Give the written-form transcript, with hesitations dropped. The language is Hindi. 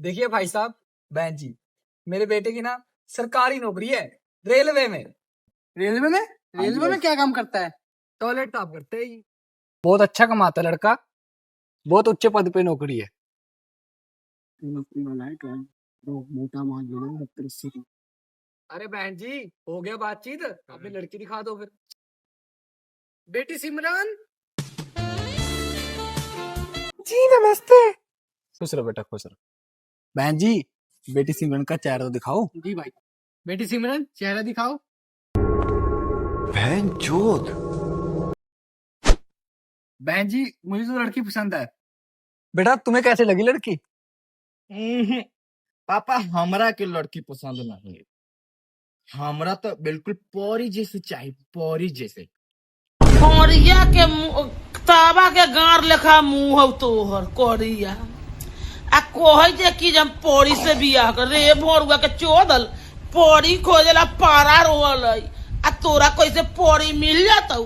देखिए भाई साहब, बहन जी, मेरे बेटे की ना सरकारी नौकरी है रेलवे में। रेलवे में? जी रेलवे भाई। में क्या काम करता है? टॉयलेट साफ करते हैं जी। बहुत अच्छा कमाता है लड़का, बहुत उच्च पद पे नौकरी है। मोटा माल लेना 70-80 की। अरे बहन जी, हो गया बातचीत, अपनी लड़की दिखा दो फिर। बेटी सिमरन जी नमस्ते। खुश रहो बेटा, खुश रहो। बहन जी, बेटी सिमरन का चेहरा तो दिखाओ। जी भाई। बेटी सिमरन चेहरा दिखाओ। बहन जी, मुझे तो लड़की पसंद है। बेटा तुम्हें कैसे लगी लड़की? पापा हमरा के लड़की पसंद नहीं है। हमरा तो बिल्कुल परी जैसे चाहिए, परी जैसे। कोरिया के तावा के गार लेखा मुंह हौ तोहर कोरिया आ कोहै जे कि हम परी से बियाह कर रे भोरुआ के चोदल परी खोजेला पारा रोल आ तोरा कैसे परी मिल जातौ।